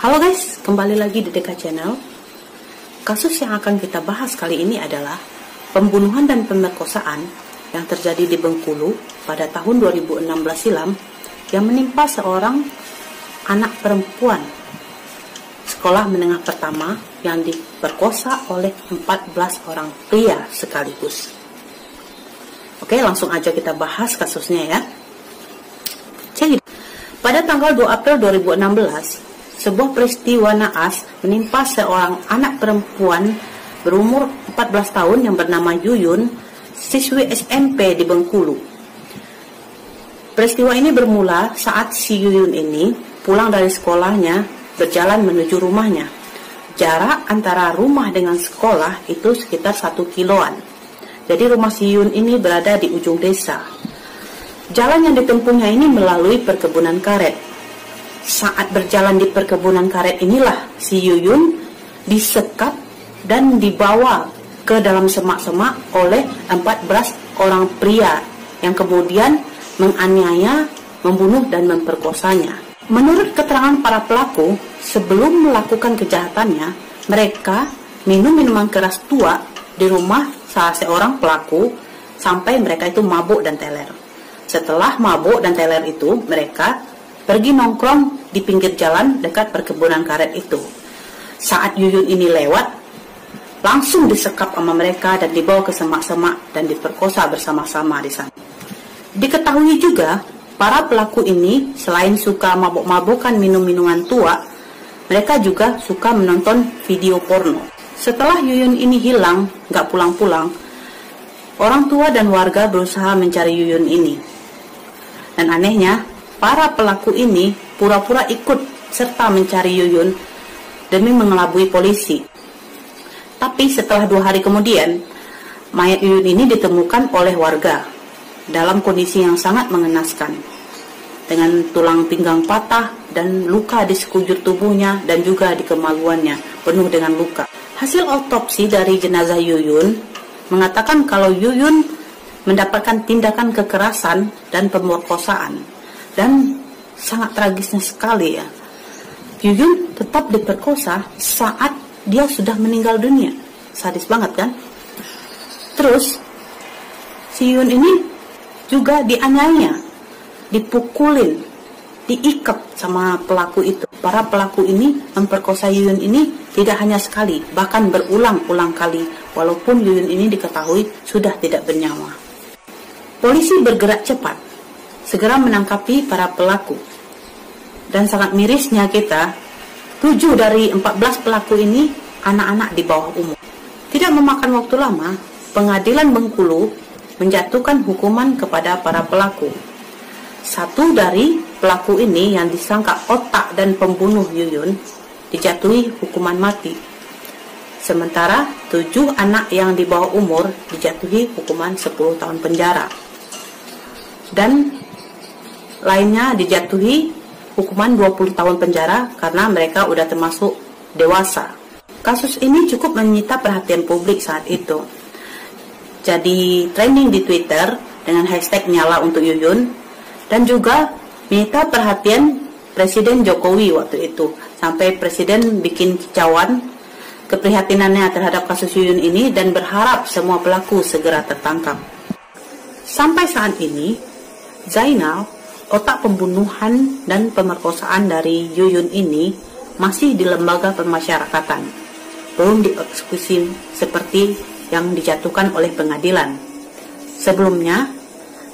Halo guys, kembali lagi di Deka Channel. Kasus yang akan kita bahas kali ini adalah pembunuhan dan pemerkosaan yang terjadi di Bengkulu pada tahun 2016 silam yang menimpa seorang anak perempuan sekolah menengah pertama yang diperkosa oleh 14 orang pria sekaligus. Oke, langsung aja kita bahas kasusnya ya. Jadi, pada tanggal 2 April 2016, sebuah peristiwa naas menimpa seorang anak perempuan berumur 14 tahun yang bernama Yuyun, siswi SMP di Bengkulu. Peristiwa ini bermula saat si Yuyun ini pulang dari sekolahnya berjalan menuju rumahnya. Jarak antara rumah dengan sekolah itu sekitar 1 kiloan. Jadi rumah si Yuyun ini berada di ujung desa. Jalan yang ditempuhnya ini melalui perkebunan karet. Saat berjalan di perkebunan karet inilah si Yuyun disekap dan dibawa ke dalam semak-semak oleh 14 orang pria yang kemudian menganiaya, membunuh dan memperkosanya. Menurut keterangan para pelaku, sebelum melakukan kejahatannya, mereka minum minuman keras tua di rumah salah seorang pelaku sampai mereka itu mabuk dan teler. Setelah mabuk dan teler itu, mereka pergi nongkrong di pinggir jalan dekat perkebunan karet itu. Saat Yuyun ini lewat, langsung disekap sama mereka dan dibawa ke semak-semak dan diperkosa bersama-sama di sana. Diketahui juga, para pelaku ini selain suka mabuk-mabukan minum-minuman tua, mereka juga suka menonton video porno. Setelah Yuyun ini hilang, gak pulang-pulang, orang tua dan warga berusaha mencari Yuyun ini. Dan anehnya, para pelaku ini pura-pura ikut serta mencari Yuyun demi mengelabui polisi. Tapi setelah 2 hari kemudian, mayat Yuyun ini ditemukan oleh warga dalam kondisi yang sangat mengenaskan, dengan tulang pinggang patah dan luka di sekujur tubuhnya dan juga di kemaluannya penuh dengan luka. Hasil otopsi dari jenazah Yuyun mengatakan kalau Yuyun mendapatkan tindakan kekerasan dan pemerkosaan. Dan sangat tragisnya sekali ya, Yuyun tetap diperkosa saat dia sudah meninggal dunia. Sadis banget kan? Terus si Yuyun ini juga dianiaya, dipukulin, diikat sama pelaku itu. Para pelaku ini memperkosa Yuyun ini tidak hanya sekali, bahkan berulang-ulang kali, walaupun Yuyun ini diketahui sudah tidak bernyawa. Polisi bergerak cepat, segera menangkapi para pelaku. Dan sangat mirisnya kita, 7 dari 14 pelaku ini anak-anak di bawah umur. Tidak memakan waktu lama, pengadilan Bengkulu menjatuhkan hukuman kepada para pelaku. 1 dari pelaku ini yang disangka otak dan pembunuh Yuyun dijatuhi hukuman mati. Sementara 7 anak yang di bawah umur dijatuhi hukuman 10 tahun penjara. Dan lainnya dijatuhi hukuman 20 tahun penjara karena mereka udah termasuk dewasa. Kasus ini cukup menyita perhatian publik saat itu. Jadi trending di Twitter dengan hashtag nyala untuk Yuyun, dan juga menyita perhatian Presiden Jokowi waktu itu. Sampai Presiden bikin kicauan keprihatinannya terhadap kasus Yuyun ini dan berharap semua pelaku segera tertangkap. Sampai saat ini, Zainal, otak pembunuhan dan pemerkosaan dari Yuyun ini masih di lembaga pemasyarakatan, belum dieksekusi seperti yang dijatuhkan oleh pengadilan. Sebelumnya,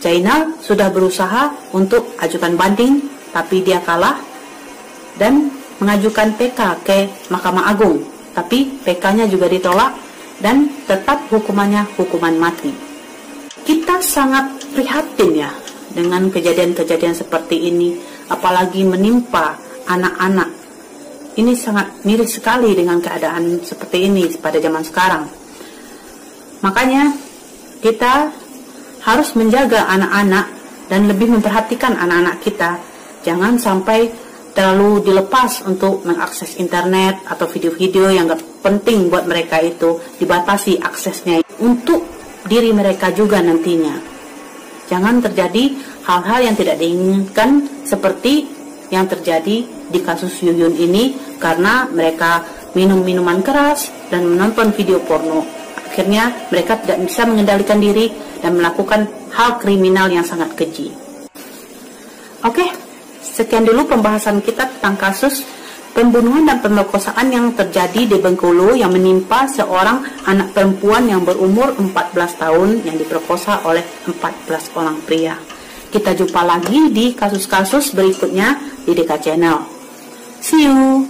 Zainal sudah berusaha untuk ajukan banding, tapi dia kalah dan mengajukan PK ke Mahkamah Agung, tapi PK-nya juga ditolak dan tetap hukumannya hukuman mati. Kita sangat prihatin ya dengan kejadian-kejadian seperti ini, apalagi menimpa anak-anak. Ini sangat miris sekali dengan keadaan seperti ini pada zaman sekarang. Makanya kita harus menjaga anak-anak dan lebih memperhatikan anak-anak kita. Jangan sampai terlalu dilepas untuk mengakses internet atau video-video yang gak penting buat mereka itu, dibatasi aksesnya untuk diri mereka juga nantinya. Jangan terjadi hal-hal yang tidak diinginkan seperti yang terjadi di kasus Yuyun ini karena mereka minum minuman keras dan menonton video porno. Akhirnya mereka tidak bisa mengendalikan diri dan melakukan hal kriminal yang sangat keji. Oke, sekian dulu pembahasan kita tentang kasus pembunuhan dan pemerkosaan yang terjadi di Bengkulu yang menimpa seorang anak perempuan yang berumur 14 tahun yang diperkosa oleh 14 orang pria. Kita jumpa lagi di kasus-kasus berikutnya di DK Channel. See you!